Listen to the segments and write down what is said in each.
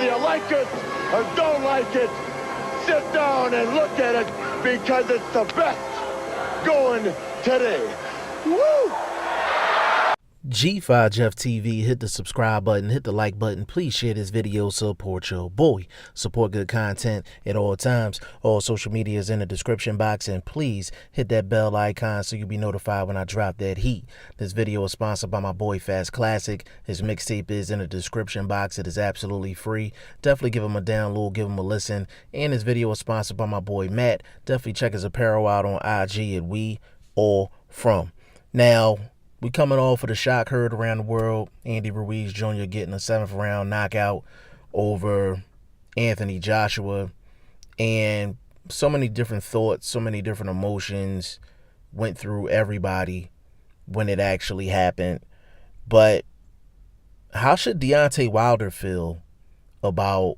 Whether you like it or don't like it, sit down and look at it because it's the best going today. Woo! G5 Jeff TV, hit the subscribe button, hit the like button. Please share this video, support your boy. Support good content at all times. All social media is in the description box, and please hit that bell icon so you'll be notified when I drop that heat. This video is sponsored by my boy Fast Classic. His mixtape is in the description box. It is absolutely free. Definitely give him a download, give him a listen. And this video is sponsored by my boy Matt. Definitely check his apparel out on IG at We All From. Now, we coming off of the shock heard around the world. Andy Ruiz Jr. getting a 7th round knockout over Anthony Joshua. And so many different thoughts, so many different emotions went through everybody when it actually happened. But how should Deontay Wilder feel about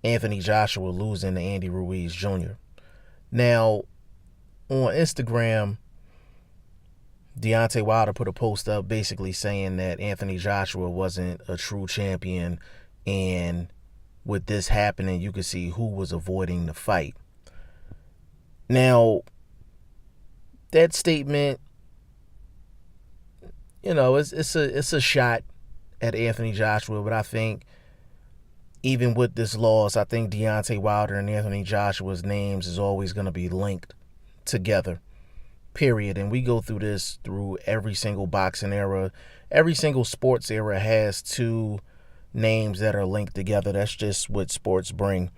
Anthony Joshua losing to Andy Ruiz Jr.? Now, on Instagram, Deontay Wilder put a post up basically saying that Anthony Joshua wasn't a true champion, and with this happening, you could see who was avoiding the fight. Now, that statement, you know, it's a shot at Anthony Joshua, but I think even with this loss, I think Deontay Wilder and Anthony Joshua's names is always going to be linked together. Period. And we go through this through every single boxing era. Every single sports era has two names that are linked together. That's just what sports bring.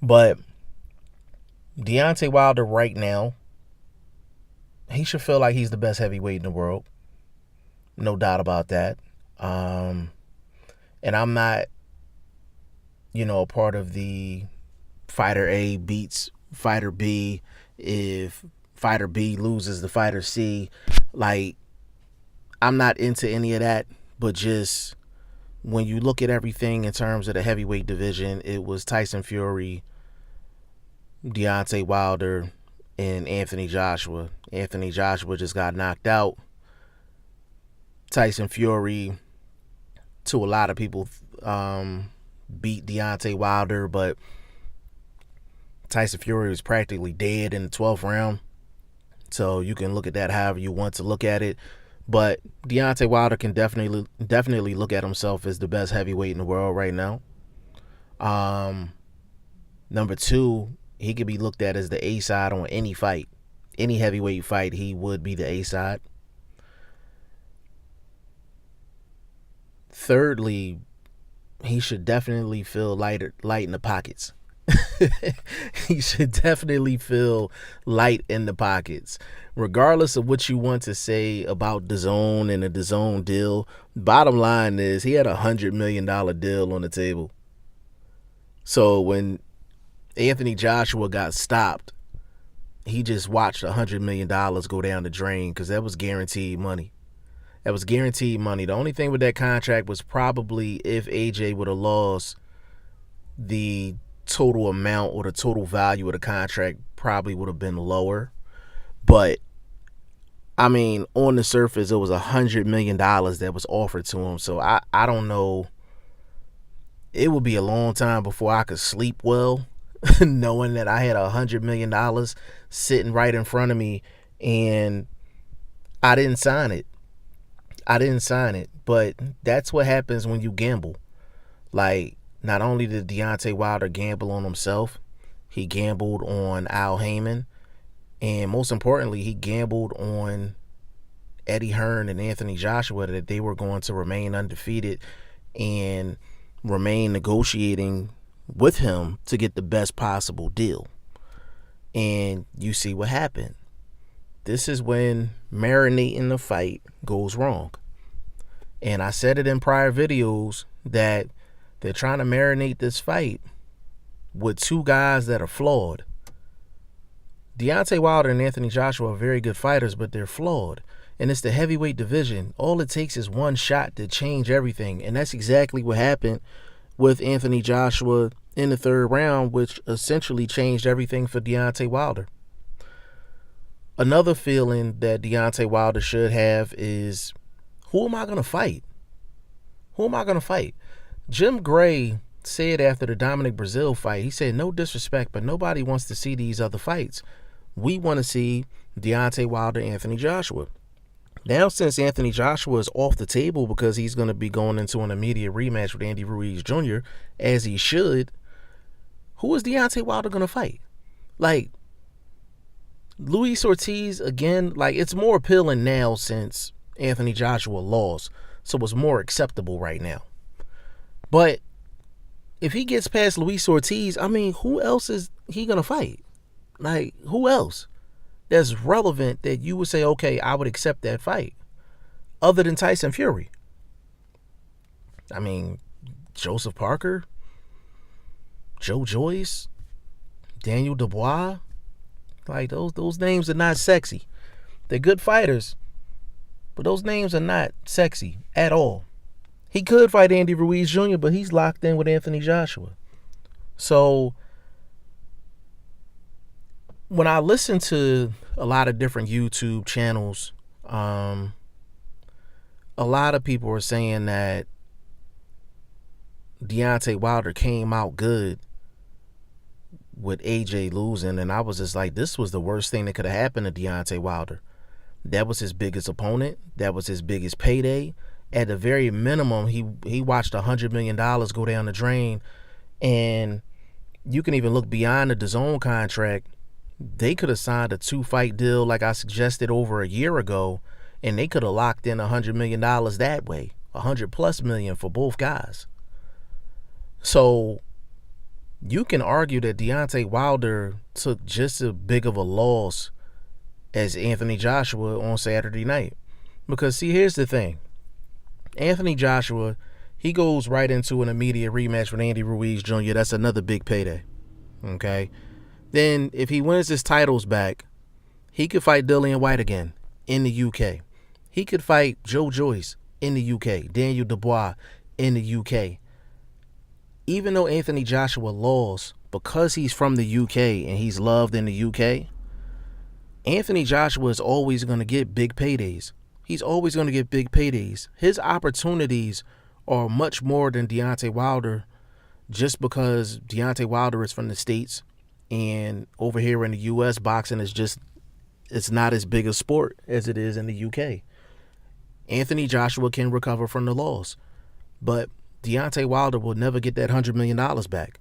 But Deontay Wilder right now, he should feel like he's the best heavyweight in the world. No doubt about that. And I'm not, a part of the fighter A beats fighter B if fighter B loses the fighter C. Like, I'm not into any of that, but just when you look at everything in terms of the heavyweight division, it was Tyson Fury, Deontay Wilder, and Anthony Joshua. Anthony Joshua just got knocked out. Tyson Fury, to a lot of people, beat Deontay Wilder, but Tyson Fury was practically dead in the 12th round. So you can look at that however you want to look at it. But Deontay Wilder can definitely look at himself as the best heavyweight in the world right now. Number two, he could be looked at as the A-side on any fight. Any heavyweight fight, he would be the A-side. Thirdly, he should definitely feel light in the pockets. He should definitely feel light in the pockets. Regardless of what you want to say about DAZN and the DAZN deal, bottom line is he had $100 million deal on the table. So when Anthony Joshua got stopped, he just watched $100 million go down the drain because that was guaranteed money. That was guaranteed money. The only thing with that contract was probably if AJ would have lost, the total amount or the total value of the contract probably would have been lower. But I mean, on the surface, it was $100 million that was offered to him. So I don't know. It would be a long time before I could sleep well knowing that I had $100 million sitting right in front of me and I didn't sign it. But that's what happens when you gamble. Like, not only did Deontay Wilder gamble on himself, he gambled on Al Heyman, and most importantly, he gambled on Eddie Hearn and Anthony Joshua that they were going to remain undefeated and remain negotiating with him to get the best possible deal. And you see what happened. This is when marinating the fight goes wrong. And I said it in prior videos that they're trying to marinate this fight with two guys that are flawed. Deontay Wilder and Anthony Joshua are very good fighters, but they're flawed. And it's the heavyweight division. All it takes is one shot to change everything. And that's exactly what happened with Anthony Joshua in the 3rd round, which essentially changed everything for Deontay Wilder. Another feeling that Deontay Wilder should have is, who am I going to fight? Who am I going to fight? Jim Gray said after the Dominic Brazil fight, he said, no disrespect, but nobody wants to see these other fights. We want to see Deontay Wilder, Anthony Joshua. Now, since Anthony Joshua is off the table because he's going to be going into an immediate rematch with Andy Ruiz Jr., as he should, who is Deontay Wilder going to fight? Like, Luis Ortiz, again, like, it's more appealing now since Anthony Joshua lost, so it's more acceptable right now. But if he gets past Luis Ortiz, I mean, who else is he going to fight? Like, who else that's relevant that you would say, okay, I would accept that fight, other than Tyson Fury? I mean, Joseph Parker, Joe Joyce, Daniel Dubois, like those names are not sexy. They're good fighters, but those names are not sexy at all. He could fight Andy Ruiz Jr., but he's locked in with Anthony Joshua. So when I listen to a lot of different YouTube channels, a lot of people are saying that Deontay Wilder came out good with AJ losing, and I was just like, this was the worst thing that could have happened to Deontay Wilder. That was his biggest opponent. That was his biggest payday. At the very minimum, he watched $100 million go down the drain. And you can even look beyond the DAZN contract. They could have signed a 2-fight deal like I suggested over a year ago, and they could have locked in $100 million that way, $100+ million for both guys. So you can argue that Deontay Wilder took just as big of a loss as Anthony Joshua on Saturday night. Because, see, here's the thing. Anthony Joshua, he goes right into an immediate rematch with Andy Ruiz Jr. That's another big payday. Okay? Then, if he wins his titles back, he could fight Dillian Whyte again in the UK. He could fight Joe Joyce in the UK. Daniel Dubois in the UK. Even though Anthony Joshua lost, because he's from the UK and he's loved in the UK, Anthony Joshua is always going to get big paydays. He's always going to get big paydays. His opportunities are much more than Deontay Wilder, just because Deontay Wilder is from the States, and over here in the U.S., boxing is just, it's not as big a sport as it is in the UK. Anthony Joshua can recover from the loss, but Deontay Wilder will never get that $100 million back.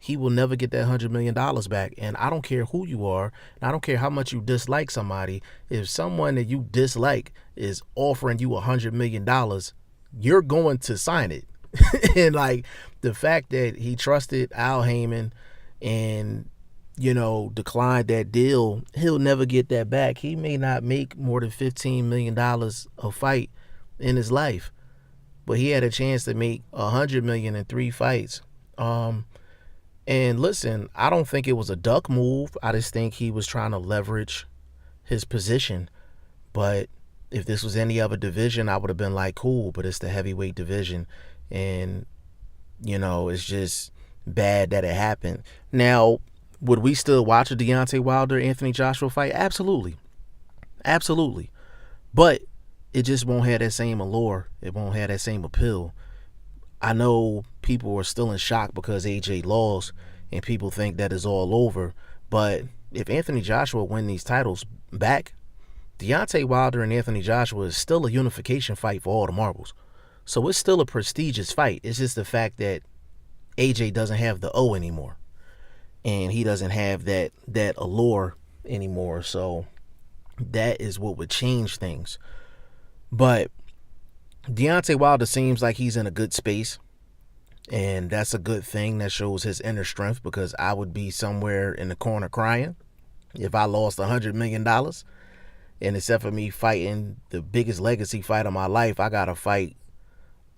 He will never get that $100 million back. And I don't care who you are, and I don't care how much you dislike somebody. If someone that you dislike is offering you $100 million, you're going to sign it. And like the fact that he trusted Al Heyman and, you know, declined that deal, he'll never get that back. He may not make more than $15 million a fight in his life, but he had a chance to make $100 million in 3 fights. And listen, I don't think it was a duck move. I just think he was trying to leverage his position. But if this was any other division, I would have been like, cool, but it's the heavyweight division. And, you know, it's just bad that it happened. Now, would we still watch a Deontay Wilder, Anthony Joshua fight? Absolutely. Absolutely. But it just won't have that same allure. It won't have that same appeal. I know people are still in shock because AJ lost and people think that is all over. But if Anthony Joshua win these titles back, Deontay Wilder and Anthony Joshua is still a unification fight for all the marbles. So it's still a prestigious fight. It's just the fact that AJ doesn't have the O anymore. And he doesn't have that allure anymore. So that is what would change things. But Deontay Wilder seems like he's in a good space, and that's a good thing. That shows his inner strength, because I would be somewhere in the corner crying if I lost $100 million. And except for me fighting the biggest legacy fight of my life, I got to fight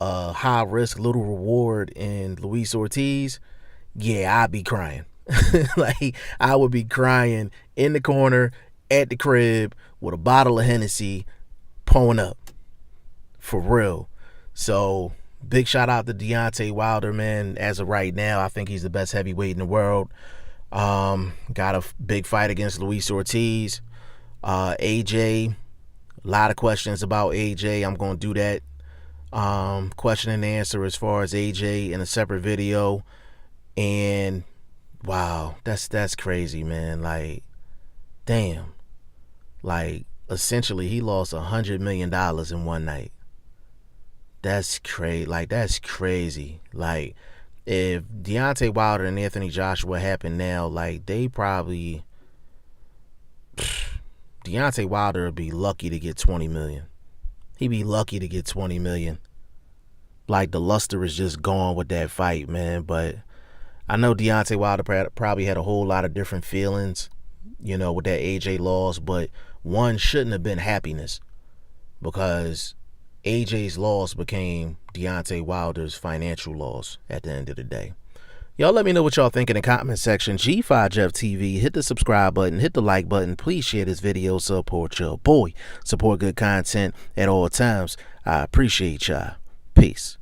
a high risk, little reward in Luis Ortiz. Yeah, I'd be crying. Like, I would be crying in the corner at the crib with a bottle of Hennessy, pulling up. For real. So big shout out to Deontay Wilder, man. As of right now, I think he's the best heavyweight in the world. Got a big fight against Luis Ortiz. AJ, a lot of questions about AJ. I'm going to do that question and answer as far as AJ in a separate video. And wow, that's crazy, man. Like, damn. Like, essentially he lost $100 million in one night. That's crazy. Like, that's crazy. Like, if Deontay Wilder and Anthony Joshua happen now, like, they probably, Deontay Wilder would be lucky to get 20 million. He'd be lucky to get 20 million. Like, the luster is just gone with that fight, man. But I know Deontay Wilder probably had a whole lot of different feelings, you know, with that AJ loss, but one shouldn't have been happiness, because AJ's loss became Deontay Wilder's financial loss at the end of the day. Y'all let me know what y'all think in the comment section. G5 Jeff TV, hit the subscribe button, hit the like button. Please share this video, support your boy. Support good content at all times. I appreciate y'all. Peace.